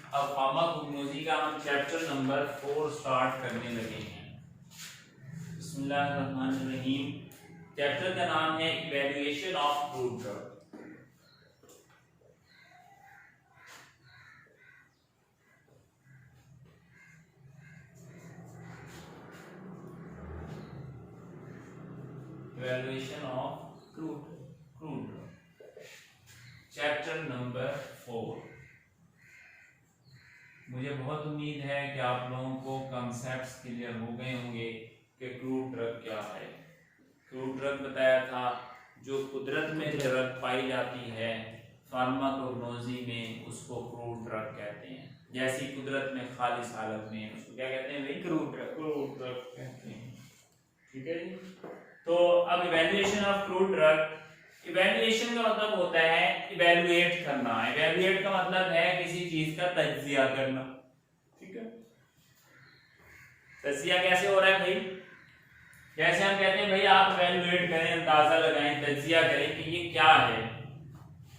अब फार्माकोग्नोसी का हम चैप्टर नंबर 4 स्टार्ट करने लगे हैं। बिस्मिल्लाहिर्रहमानिर्रहीम। चैप्टर का नाम है evaluation of crude drug. Evaluation of crude drug, chapter number 4। मुझे बहुत उम्मीद है कि आप लोगों को कॉन्सेप्ट्स क्लियर हो गए होंगे कि क्रूड ड्रग क्या है। क्रूड ड्रग बताया था जो कुदरत में ड्रग पाई जाती है, फार्माकोग्नोसी में उसको क्रूड ड्रग कहते हैं। जैसी कुदरत में खालिस हालत में उसको क्या कहते हैं भाई? क्रूड ड्रग कहते हैं। ठीक है जी। तो अब evaluation of crude drug, evaluation का मतलब होता है इवैल्यूएट करना। इवैल्यूएट का मतलब है किसी चीज का तज्जिया करना। ठीक है, तज्जिया कैसे हो रहा है भाई? जैसे हम कहते हैं भाई आप इवैल्यूएट करें, अंदाजा लगाएं, तज्जिया करें कि ये क्या है।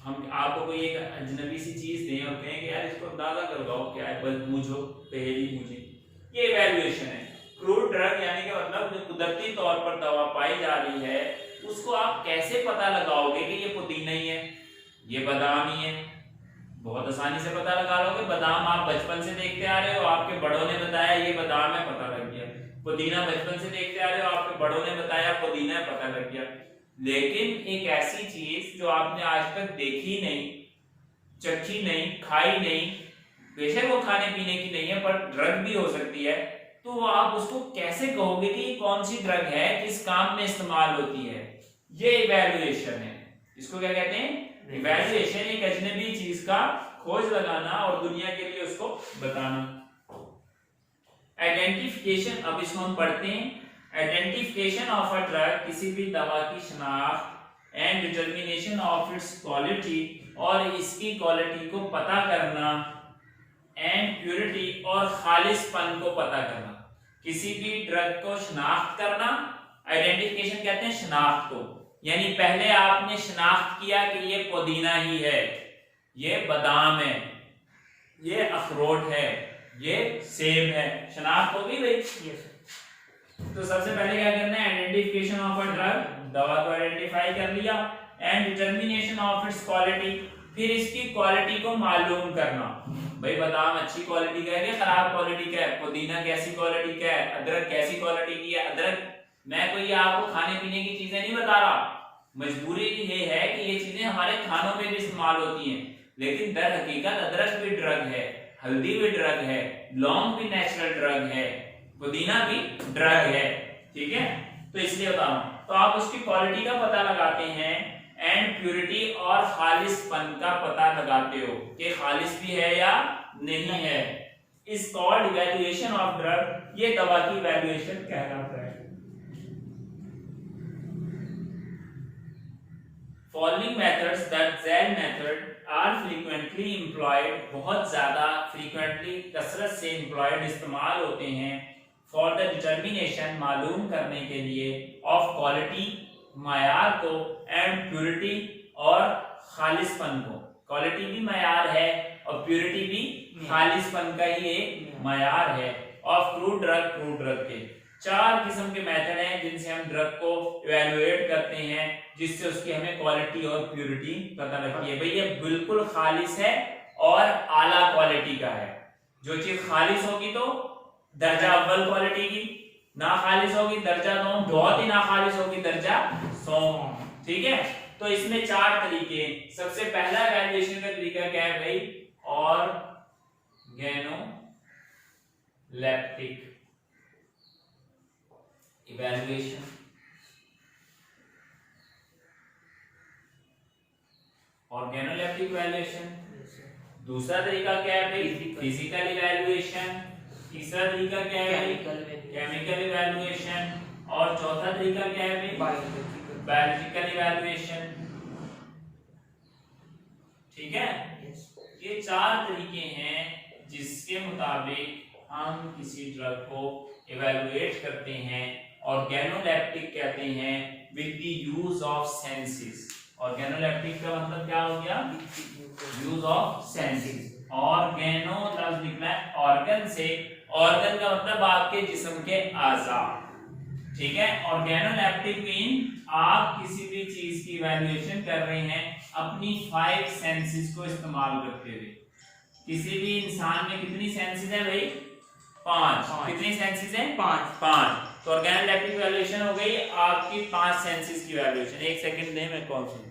हम आपको कोई एक अजनबी सी चीज दें और कहें कि यार इसको अंदाजा कर लगाओ क्या है, बस पूछो, पहेली पूछे, ये इवैल्यूएशन है। क्रूड ड्रग यानी कि मतलब जो कुदरती तौर पर दवा पाई जा रही है उसको आप कैसे पता लगाओगे कि ये पुदीना ही है, ये बादाम ही है? बहुत आसानी से पता लगा लोगे। बादाम आप बचपन से देखते आ रहे हो, आपके बड़ों ने बताया ये बादाम है, पता लग गया। पुदीना बचपन से देखते आ रहे हो, आपके बड़ों ने बताया पुदीना है, पता लग गया। लेकिन एक ऐसी चीज जो आपने आज तक देखी नहीं, चखी नहीं, खाई नहीं, बेशक वो खाने पीने की नहीं है पर ड्रग भी हो सकती है, तो आप उसको कैसे कहोगे कि ये कौन सी ड्रग है, किस काम में इस्तेमाल होती है? ये इवैल्यूएशन है। इसको क्या कहते हैं? इवैल्यूएशन। एक अजनबी चीज का खोज लगाना और दुनिया के लिए उसको बताना। आइडेंटिफिकेशन, अब इसको हम पढ़ते हैं। आइडेंटिफिकेशन ऑफ अ ड्रग, किसी भी दवा की शनाख्त, and determination of its quality, और इसकी क्वालिटी को पता करना, एंड प्योरिटी, और खालिसपन को पता करना। किसी भी ड्रग को शनाख्त करना, आइडेंटिफिकेशन कहते हैं शनाख्त को, यानी पहले आपने शनाख्त किया कि ये पुदीना ही है, ये बादाम है, ये अखरोट है, ये सेब है। शनाख्त हो गई भाई? तो सबसे पहले क्या करना है? आइडेंटिफिकेशन ऑफ अ ड्रग, दवा को आइडेंटिफाई कर लिया, and determination of its quality, फिर इसकी क्वालिटी को मालूम करना। भाई बादाम अच्छी क्वालिटी का है कि खराब क्वालिटी का है? पुदीना कैसी क्वालिटी का है? अदरक कैसी क्वालिटी की है? अदरक, मैं कोई आपको खाने पीने की चीजें नहीं बता रहा, मजबूरी ये है कि ये चीजें हमारे खानों में भी इस्तेमाल होती हैं, लेकिन दर हकीकत अदरक भी ड्रग है, हल्दी भी ड्रग है, लौंग भी नेचुरल ड्रग है, पुदीना भी ड्रग है। ठीक है, तो इसलिए बता रहा हूं। तो आप उसकी क्वालिटी का पता लगाते हैं, एंड प्योरिटी और खालिसपन का पता लगाते हो कि खालिस भी है या नहीं है। इस कॉल्ड इवैल्यूएशन ऑफ ड्रग, ये दवा की इवैल्यूएशन कहलाता है। Following methods, that shall method, are frequently employed, बहुत ज्यादा फ्रीक्वेंटली, कसरत से एम्प्लॉयड, इस्तेमाल होते हैं, फॉर द डिटर्मिनेशन, मालूम करने के लिए, ऑफ क्वालिटी, मायार को, एंड प्योरिटी, और खालिसपन को। क्वालिटी भी मायार है और प्योरिटी भी खालिसपन का ही एक मायार है। Of crude drug, crude drug के 4 किस्म के मेथड हैं जिनसे हम ड्रग को इवैल्यूएट करते हैं, जिससे उसकी हमें क्वालिटी और प्योरिटी पता लगती है। भाई ये बिल्कुल खालिस है और आला क्वालिटी का है। जो चीज खालिस होगी तो दर्जा अव्वल क्वालिटी की, ना खालिस होगी दर्जा 2, बहुत ही ना खालिस होगी दर्जा 100। ठीक है, तो इसमें 4 तरीके। सबसे पहला इवैल्यूएशन का तरीका क्या है भाई? Organoleptic evaluation. Organoleptic evaluation. दूसरा तरीका क्या है भाई? Physical evaluation. तीसरा तरीका क्या है भाई? Chemical evaluation. और चौथा तरीका क्या है भाई? Biological evaluation. ठीक है, ये 4 तरीके हैं जिसके मुताबिक हम किसी ड्रग को इवैल्यूएट करते हैं। ऑर्गेनोलेप्टिक कहते हैं with the use of senses. Organoleptic का मतलब क्या हो गया? Use of senses. ऑर्गेनो लफ्ज निकला है ऑर्गन से। ऑर्गन का मतलब आपके जिस्म के आज़ा, ठीक है। ऑर्गेनोलेप्टिक मीन आप किसी भी चीज की इवैल्यूएशन कर रहे हैं अपनी 5 सेंसेस को इस्तेमाल करते हुए। किसी भी इंसान में कितनी सेंसेस है भाई? 5। कितनी सेंसेस है? 5। तो ऑर्गेनोलेप्टिक इवैल्यूएशन हो गई आपकी 5 सेंसेस की इवैल्यूएशन। एक सेकंड दें, मैं कॉल सुन।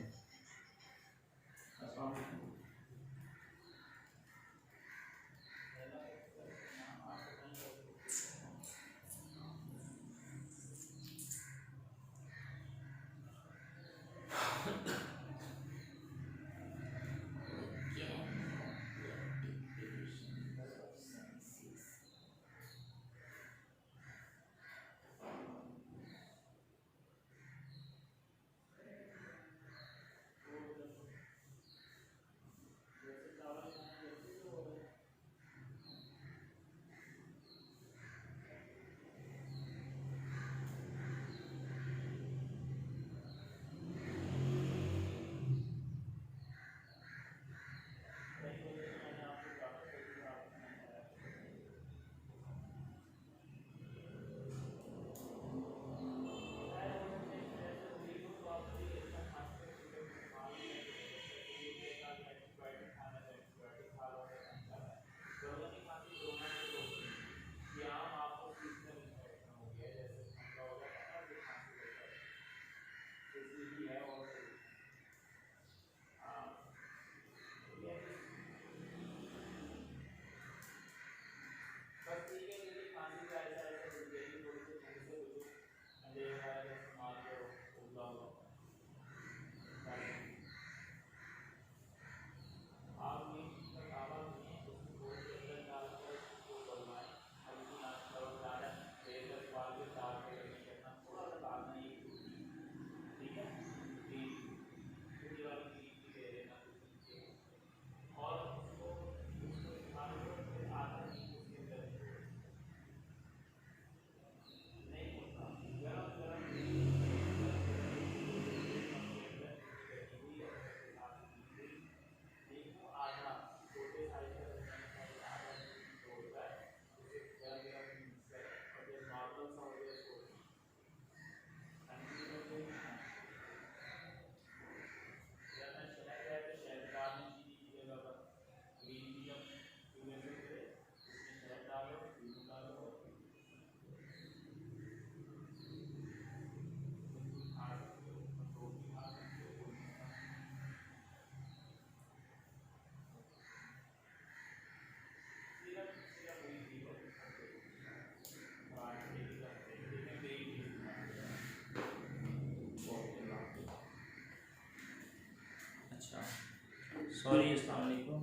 सॉरी, अस्सलाम वालेकुम।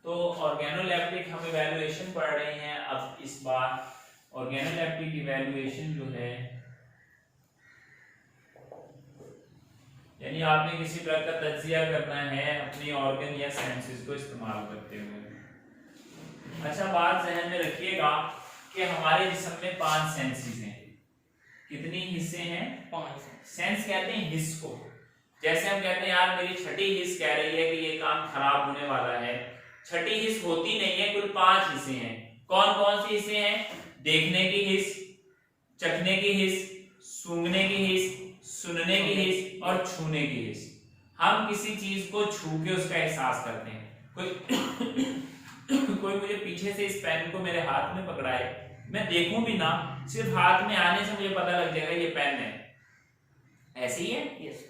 तो ऑर्गेनोलेप्टिक हम इवैल्यूएशन पढ़ रहे हैं। अब इस बार ऑर्गेनोलेप्टिक इवैल्यूएशन जो है, यानी आपने किसी ड्रग का तज्जिया करना है अपनी ऑर्गन या सेंसेस को इस्तेमाल करते हुए। अच्छा, बात जहन में रखिएगा कि हमारे जिस्म में 5 सेंसेस हैं। कितनी हिस्से हैं? 5। सेंस कहते हैं हिस्स को। जैसे हम कहते हैं यार मेरी छठी हिस्स कह रही है कि ये काम खराब होने वाला है। छठी हिस्स होती नहीं है, कुल 5 हिस्से हैं। कौन कौन सी हिस्से हैं? देखने की हिस्स, चखने की हिस्स, सूंघने की हिस्स, सुनने की हिस्स और छूने की हिस्स। हम किसी चीज को छू के उसका एहसास करते हैं। कोई मुझे पीछे से इस पेन को मेरे हाथ में पकड़ाए, मैं देखूं भी ना, सिर्फ हाथ में आने से मुझे पता लग जाएगा ये पेन है। ऐसी है? यस।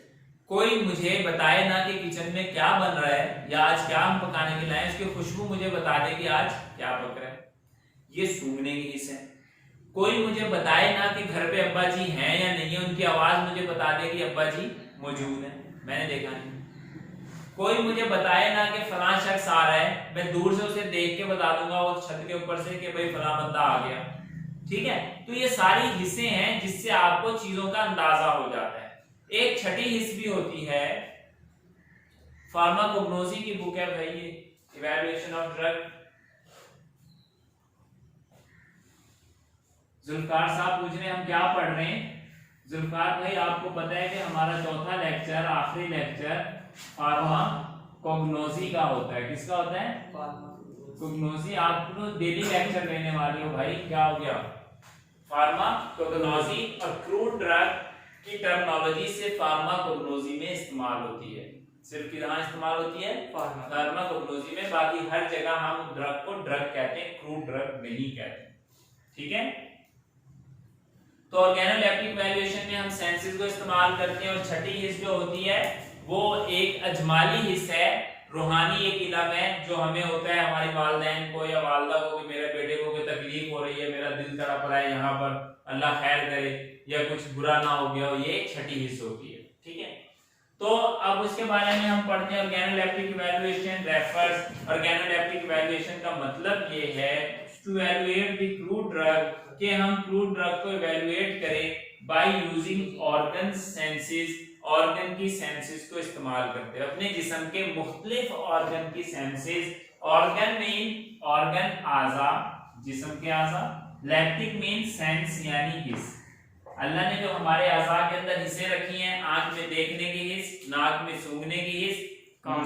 कोई मुझे बताए ना कि किचन में क्या बन रहा है या आज क्या हम पकाने के लाए, उसकी खुशबू मुझे बता दे कि आज क्या पक रहा है, ये सूंघने की हिस्स है। कोई मुझे बताए ना कि घर पे अब्बा जी हैं या नहीं है, उनकी आवाज मुझे बता दे कि अब्बा जी मौजूद है, मैंने देखा नहीं। कोई मुझे बताए ना कि फलां शख्स आ रहा है, मैं दूर से उसे देख के बता दूंगा वो छत के ऊपर से कि भाई फलां बंदा आ गया। ठीक है, तो ये सारी हिस्से हैं जिससे आपको चीजों का अंदाजा हो जाता है। एक छठी हिस्स भी होती है, फार्माकोग्नोसी की बुक है भाई ये, इवैल्यूएशन ऑफ ड्रग। जुल्फकार साहब पूछ रहे हैं हम क्या पढ़ रहे हैं। जुल्फकार भाई आपको पता है कि हमारा चौथा लेक्चर, आखिरी लेक्चर फार्माकोग्नोसी का होता है। किसका होता है? कोग्नोसी आपको डेली लेक्चर लेने वाली हो भाई, क्या हो गया, फार्माकोग्नोसी। और क्रूड ड्रग की टर्मिनोलॉजी से फार्माकोग्नोसी में इस्तेमाल होती है, सिर्फ कहाँ इस्तेमाल होती है, फार्माकोग्नोसी में। बाकी हर जगह हम ड्रग को ड्रग कहते हैं, क्रूड ड्रग नहीं कहते, ठीक है। तो ऑर्गेनोलेप्टिक वैल्यूएशन में हम सेंसेस को इस्तेमाल करते हैं। और छठी हिस्स जो होती है वो एक अजमाली हिस्स है, रूहानी एक इल्म है जो हमें होता है हमारी वालिदैन को या वालदा को कि मेरे बेटे को कोई तकलीफ हो रही है, मेरा दिल तड़प रहा है यहाँ पर, अल्लाह खैर करे या कुछ बुरा ना हो गया हो, ये एक छठी हिस्स होती है, ठीक है। तो अब उसके बारे में हम पढ़ते हैं। Organoleptic evaluation refers, organoleptic evaluation का मतलब ये है to evaluate the crude drug, कि हम क्रूड ड्रग को इवैल्यूएट करें by using organ senses, organ की सेंसेस को इस्तेमाल करते हैं, अपने जिस्म के मुख्तलिफ ऑर्गन की सेंसेस। ऑर्गन मीन ऑर्गन आज़ा, जिस्म के आज़ा, लैप्टिक मीन सेंस यानी हिस्स। अल्लाह ने जो हमारे आज़ा के अंदर हिस्से रखी हैं, आंख में देखने की हिस्स, नाक में सूंघने की हिस्स,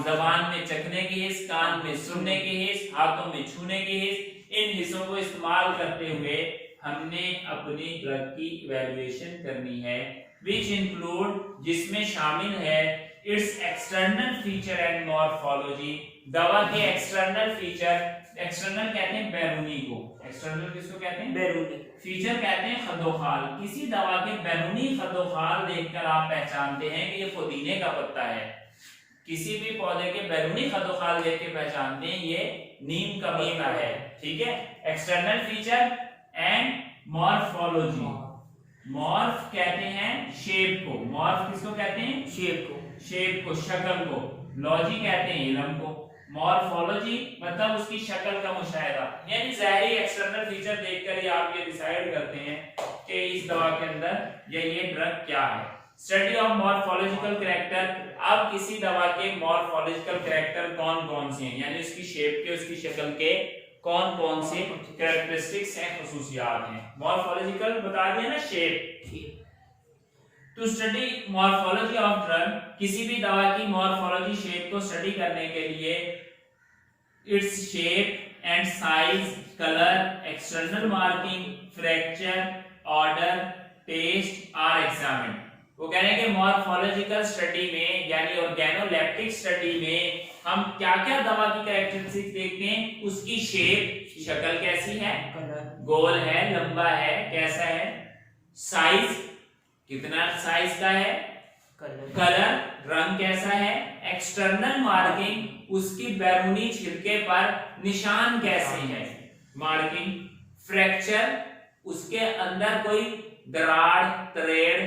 ज़बान में चखने की हिस्स, कान में सुनने की हिस्स, हाथों में छूने की हिस्स, इन हिस्सों को इस्तेमाल करते हुए हमने अपनी ड्रग की इवैल्यूएशन करनी है, विच इंक्लूड, जिसमें शामिल है it's external feature and morphology, दवा के एक्सटर्नल फीचर, एक्सटर्नल कहते हैं बैरूनी को, एक्सटर्नल किसको कहते हैं, बैरूनी, फीचर कहते हैं खदोखाल। किसी दवा के बैरूनी खदोखाल देखकर आप पहचानते हैं कि ये पुदीने का पत्ता है, किसी भी पौधे के बैरूनी खदोखाल देख के पहचानते हैं ये नीम का पत्ता है, ठीक है। External feature and morphology, morph कहते हैं शेप को, मॉर्फ किसको कहते हैं, शेप को, शेप को, शक्ल को, लॉजी कहते हैं इल्म को, मॉर्फोलॉजी मतलब उसकी शक्ल का मुशाहिदा, यानी ज़ाहिरी एक्सटर्नल फीचर देखकर ही आप ये डिसाइड करते हैं कि इस दवा के अंदर ये ड्रग क्या है। स्टडी ऑफ मॉर्फोलॉजिकल कैरेक्टर, अब किसी दवा के मॉर्फोलॉजिकल कैरेक्टर कौन कौन से हैं, यानी उसकी शेप के, उसकी शक्ल के कौन कौन से कैरेक्टरिस्टिक्स हैं, खुसूसियात हैं। मॉर्फोलॉजिकल बता दिया ना, shape. To study morphology of drug, किसी भी दवा की मॉर्फोलॉजी शेप को स्टडी करने के लिए its shape and size, colour, external marking, fracture, odour, taste are examined. वो कह रहे हैं कि मॉर्फोलॉजिकल स्टडी में यानी ऑर्गेनोलेप्टिक स्टडी में हम क्या क्या दवा की कैरेक्टरिस्टिक्स देखते हैं, उसकी शेप, शक्ल कैसी है, गोल है, लंबा है, कैसा है, साइज, कितना साइज का है, कलर, रंग कैसा है, एक्सटर्नल मार्किंग, उसकी बैरूनी छिलके पर निशान कैसे हैं, मार्किंग, फ्रैक्चर, उसके अंदर कोई दरार, तरेड़,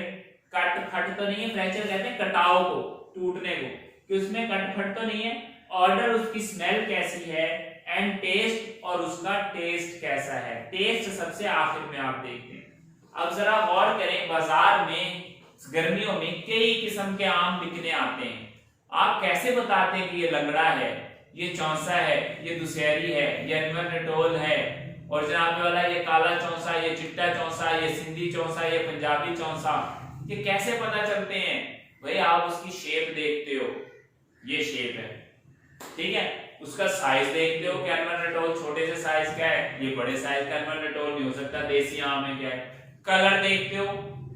कट फट तो नहीं है, फ्रैक्चर कहते हैं कटाव को, टूटने को, कि उसमें कट फट तो नहीं है, ऑर्डर, उसकी स्मेल कैसी है, एंड टेस्ट, और उसका टेस्ट कैसा है। टेस्ट सबसे आखिर में आप देखते हैं। अब जरा गौर करें, बाजार में गर्मियों में कई किस्म के आम बिकने आते हैं, आप कैसे बताते हैं कि ये लंगड़ा है, ये चौंसा है, ये दुशहरी है, ये अनवर है, और जनाब वाला ये काला चौंसा, ये चिट्टा चौंसा, ये सिंधी चौंसा, ये पंजाबी चौंसा, ये कैसे पता चलते हैं भाई? आप उसकी शेप देखते हो, ये शेप है, ठीक है, उसका साइज देखते हो कि अनवर छोटे से साइज का है, ये बड़े साइज का अनवर नहीं हो सकता, देसी आम है क्या है। कलर देखते हो,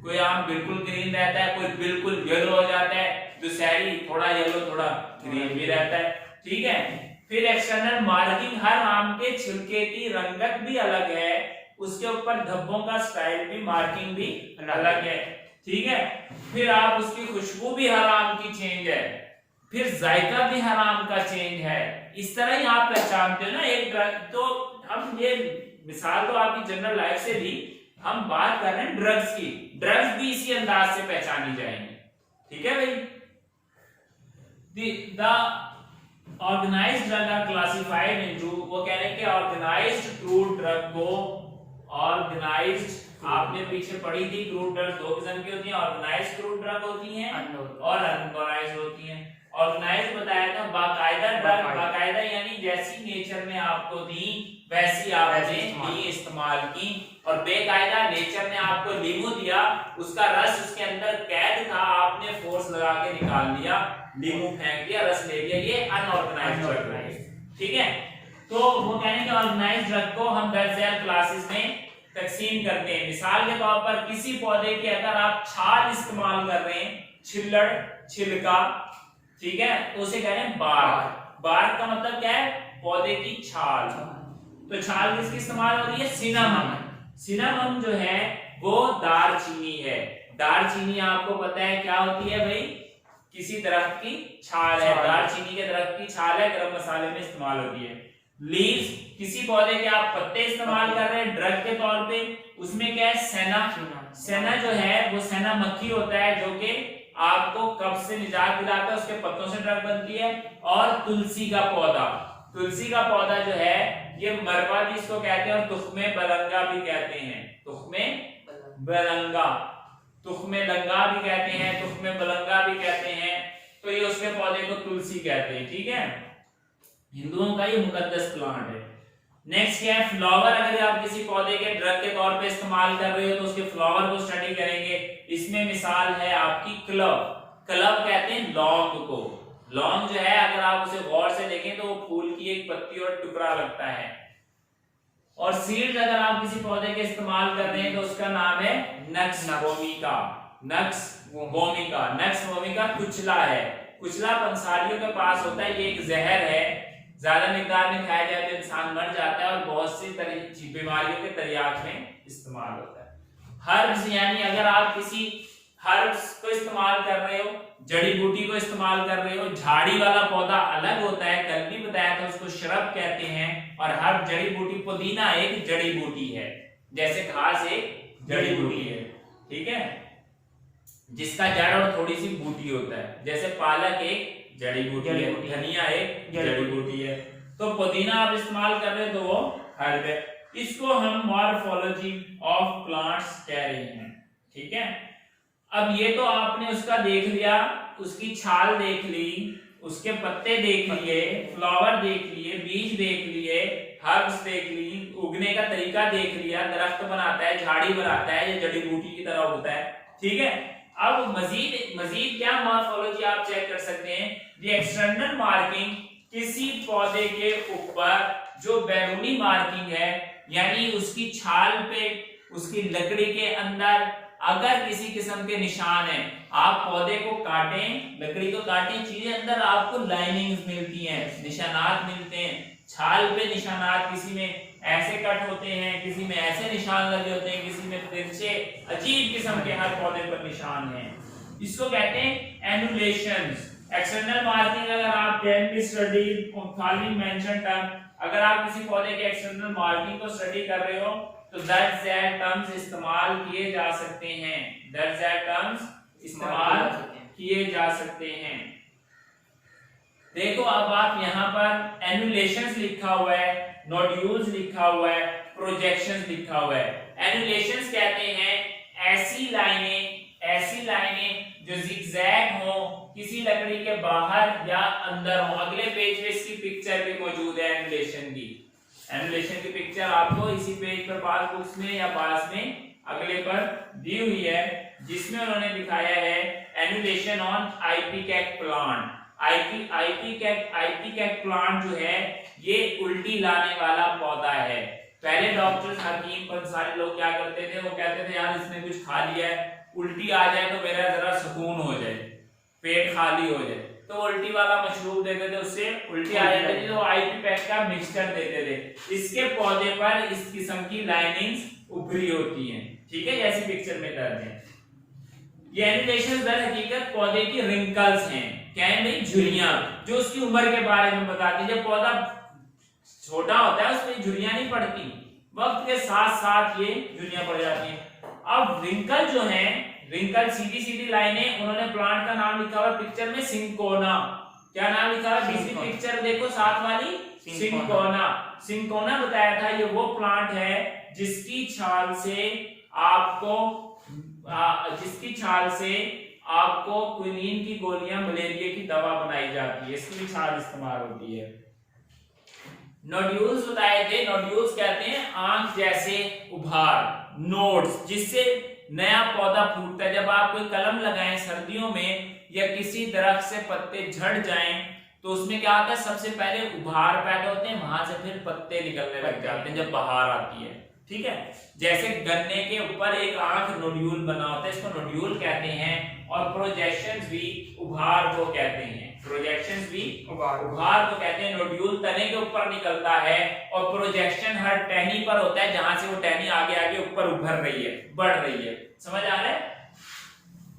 कोई आम बिल्कुल ग्रीन रहता है, कोई बिल्कुल येलो हो जाता है, दुशहरी थोड़ा येलो थोड़ा ग्रीन भी रहता है, ठीक है। फिर एक्सटर्नल मार्किंग, हर आम के छिलके की रंगत भी अलग है, उसके ऊपर धब्बों का स्टाइल भी, मार्किंग भी अलग है, ठीक है। फिर आप उसकी खुशबू भी हर आम की चेंज है, फिर जायका भी हर आम का चेंज है। इस तरह ही आप पहचानते हो ना एक ड्रग। तो हम ये मिसाल तो आपकी जनरल लाइफ से दी, हम बात कर रहे हैं ड्रग्स की, ड्रग्स भी इसी अंदाज से पहचानी जाएंगी, ठीक है भाई। The organised drug are classified into, वो कह रहे हैं कि ऑर्गेनाइज्ड क्रूड ड्रग को, ऑर्गेनाइज्ड आपने पीछे पढ़ी थी, क्रूड ड्रग्स दो किस्म की होती हैं, ऑर्गेनाइज्ड क्रूड ड्रग होती हैं और अनऑर्गेनाइज्ड होती हैं। ऑर्गेनाइज्ड बताया था बाकायदा ड्रग, बाकायदा यानी जैसी नेचर में आपको दी वैसी आपने ली, इस्तेमाल की, और बेकायदा नेचर ने आपको लीमू दिया, उसका रस उसके अंदर कैद था, आपने फोर्स लगा के निकाल लिया, लीमू फेंक दिया, रस ले लिया, ये अनऑर्गेनाइज्ड ड्रग है, ठीक है। तो तो वो कहने के ऑर्गेनाइज्ड ड्रग को हम दर्ज झैल क्लासेस में तकसीम करते हैं। मिसाल के तौर पर किसी पौधे की अगर आप छाल इस्तेमाल कर रहे हैं, छिल्लड़, छिलका, ठीक है, तो उसे कह रहे हैं बार्क। बार्क का मतलब क्या है? पौधे की छाल। तो छाल किसकी इस्तेमाल हो रही है? सिनामन। सिनामन जो है वो दालचीनी है। दालचीनी आपको पता है क्या होती है भाई? किसी दरख्त की छाल है, दालचीनी के दरख्त की छाल है, गरम मसाले में इस्तेमाल होती है। लीव्स, किसी पौधे के आप पत्ते इस्तेमाल कर रहे हैं ड्रग के तौर पे, उसमें क्या है? सेना। सेना जो है वो सेना मक्खी होता है जो कि आपको कब्ज से निजात दिलाता है, उसके पत्तों से ड्रग बनती है। और तुलसी का पौधा, तुलसी का पौधा जो है ये मरवा भी इसको कहते हैं और तुख्मे बलंगा भी कहते हैं। तुख्मे बलंगा, तुख्मे लंगा भी कहते हैं, तुख्मे बलंगा भी कहते हैं। तो ये उसके पौधे को तुलसी कहते हैं, ठीक है। हिंदुओं का ये मुकद्दस प्लांट है। नेक्स्ट क्या है? फ्लावर। अगर आप किसी पौधे के ड्रग के तौर पे इस्तेमाल कर रहे हो तो उसके फ्लावर को स्टडी करेंगे। इसमें मिसाल है आपकी क्लव। क्लव कहते हैं लौंग को। लौंग जो है अगर आप उसे गौर से देखें तो वो फूल की एक पत्ती और टुकड़ा लगता है। और सीड्स अगर आप किसी पौधे के इस्तेमाल कर रहे हैं तो उसका नाम है nux vomica. Nux vomica, nux vomica कुचला है। कुचला पंसारियों के पास होता है, ये एक जहर है, ज्यादा मिकदार में खाया जाए तो इंसान मर जाता है और बहुत सी बीमारियों के तरियाक में इस्तेमाल होता है। हर्ब्स, यानी अगर आप किसी हर्ब्स को इस्तेमाल कर रहे हो, जड़ी बूटी को इस्तेमाल कर रहे हो, झाड़ी वाला पौधा अलग होता है, कल भी बताया था, उसको शरब कहते हैं। और हर जड़ी बूटी, पुदीना एक जड़ी बूटी है, जैसे घास एक जड़ी बूटी है, ठीक है, जिसका जड़ और थोड़ी सी बूटी होता है। जैसे पालक एक जड़ी बूटी है, धनिया एक जड़ी बूटी है। तो पुदीना आप इस्तेमाल कर रहे हो तो वो हर्ब है। इसको हम मॉर्फोलॉजी ऑफ प्लांट्स कह रहे हैं, ठीक है। अब ये तो आपने उसका देख लिया, उसकी छाल देख ली, उसके पत्ते देख लिए, फ्लावर देख लिए, बीज देख लिए, हर्ब्स देख ली, उगने का तरीका देख लिया, दरख्त बनाता है, झाड़ी बनाता है, ये जड़ी बूटी की तरह होता है, ठीक है। अब मजीद क्या मॉर्फोलॉजी आप चेक कर सकते हैं? द एक्सटर्नल मार्किंग, किसी पौधे के ऊपर जो बैरूनी मार्किंग है, यानी उसकी छाल पे, उसकी लकड़ी के अंदर अगर किसी किस्म के निशान है, आप पौधे को काटें, लकड़ी को काटें, चीजें अंदर आपको लाइनिंग्स मिलती हैं, निशानात मिलते हैं, छाल पे निशानात, किसी में ऐसे कट होते हैं, किसी में ऐसे निशान लगे होते हैं, किसी में तिरछे, अजीब किस्म के हर पौधे पर निशान हैं। इसको कहते हैं एनुलेशंस। एक्सटर्नल मार्किंग अगर आप can be studied following mention term, अगर आप किसी पौधे के एक्सटर्नल मार्किंग को स्टडी कर रहे हो तो दर्ज झैल टर्म्स इस्तेमाल किए जा सकते हैं, दर्ज झैल टर्म्स इस्तेमाल किए जा सकते हैं। देखो अब आप यहाँ पर एनुलेशंस लिखा हुआ है, नोड्यूल्स लिखा हुआ है, प्रोजेक्शंस लिखा हुआ है। एनुलेशंस कहते हैं ऐसी लाइनें जो जिगजैग हो, किसी लकड़ी के बाहर या अंदर हो। अगले पेज पे इसकी पिक्चर भी मौजूद है एनुलेशन की। एनुलेशन की पिक्चर आपको इसी पेज पर पास बुक्स में या पास में अगले पर दी हुई है, जिसमें उन्होंने दिखाया है एनुलेशन ऑन आइपिकैक प्लांट। आइपिकैक प्लांट जो है ये उल्टी लाने वाला पौधा है। पहले डॉक्टर्स हकीम पंसारी लोग क्या करते थे, वो कहते थे यार इसने कुछ खा लिया है, उल्टी आ जाए तो मेरा जरा सुकून हो जाए, पेट खाली हो जाए, तो उल्टी वाला मशरूब देते थे, उससे उल्टी आ जाती थी, तो आइपिकैक का मिक्सचर देते थे। इसके पौधे पर इस किस्म की लाइनिंग्स उभरी होती हैं, ठीक है, जैसी पिक्चर में दर्ज है। ये एनुलेशंस दर हकीकत पौधे की रिंकल्स हैं, क्या है भाई? झुर्रियां, जो उसकी उम्र के बारे में बताती है। जब पौधा छोटा होता है उसमें झुर्रियां नहीं पड़ती, वक्त के साथ साथ ये झुर्रियां पड़ जाती हैं। अब रिंकल जो है, रिंकल सीधी सीधी लाइनें, उन्होंने प्लांट का नाम लिखा हुआ पिक्चर में सिंकोना। क्या नाम लिखा हुआ? दूसरी पिक्चर देखो साथ वाली, सिंकोना। सिंकोना बताया था ये वो प्लांट है जिसकी छाल से आपको क्विनीन की गोलियां मलेरिया की दवा बनाई जाती है, इसकी भी छाल इस्तेमाल होती है। नोड्यूल्स बताए थे, नोड्यूल्स कहते हैं आंख जैसे उभार, नोड्स, जिससे नया पौधा फूटता है। जब आप कोई कलम लगाएं सर्दियों में या किसी दरख्त से पत्ते झड़ जाएं तो उसमें क्या होता है, सबसे पहले उभार पैदा होते हैं, वहां से फिर पत्ते निकलने लग जाते हैं जब बहार आती है। ठीक है, जैसे गन्ने के ऊपर एक आंख नोड्यूल बना होता है, इसको नोड्यूल कहते हैं, और प्रोजेक्शंस भी उभार को कहते हैं, प्रोजेक्शंस भी उभार को कहते हैं। नोड्यूल तने के ऊपर निकलता है और प्रोजेक्शन हर टहनी पर होता है, जहां से वो टहनी आगे आगे ऊपर उभर रही है, बढ़ रही है। समझ आ रहा है?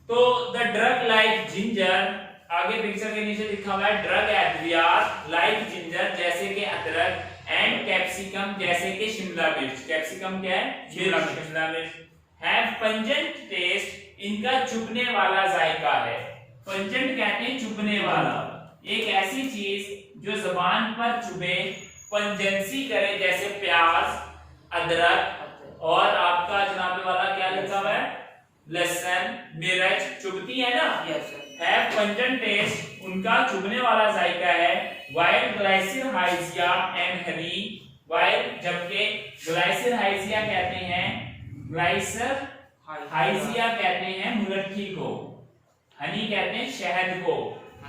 तो द ड्रग लाइक जिंजर, आगे पिक्चर के नीचे लिखा हुआ है ड्रग एडवियार लाइक जिंजर, जैसे कि अदरक, एंड कैप्सिकम, जैसे कि शिमला मिर्च। कैप्सिकम क्या है? शिमला मिर्च। हैव पंजेंट टेस्ट, इनका चुभने वाला जायका है। पंजेंट कहते हैं चुभने वाला, एक ऐसी चीज जो जुबान पर चुभे, पंजेंसी करे, जैसे प्याज, अदरक, और आपका जनाबे वाला क्या लिखा हुआ है, लहसुन, मिर्च, चुभती है ना। Yes sir. Have pungent taste, उनका चुभने वाला जायका है। While glycyrrhiza and honey, while जबकि ग्लाइसिरहाइजिया कहते हैं, ग्लाइसिरहाइजिया कहते हैं मुलट्ठी को, हनी कहते हैं शहद को,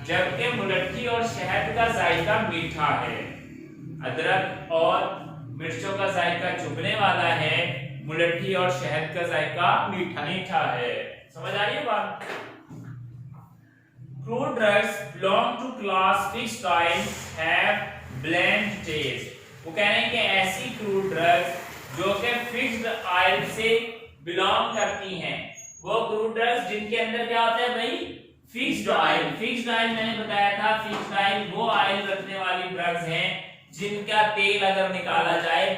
जबकि मुलट्ठी और शहद का जायका मीठा है। अदरक और मिर्चों का जायका चुभने वाला है, मुलट्ठी और शहद का जायका मीठा है। समझ आ रही है बात? Crude drugs belong to class fixed oil have bland taste. वो कह रहे हैं कि ऐसी क्रूड ड्रग्स जो कि फिक्स्ड ऑयल से बिलोंग करती हैं, वो क्रूड ड्रग्स जिनके अंदर क्या होता है भाई, फिक्स्ड ऑयल। फिक्स्ड ऑयल मैंने बताया था, फिक्स्ड ऑयल वो ऑयल रखने वाली ड्रग्स हैं जिनका तेल अगर निकाला जाए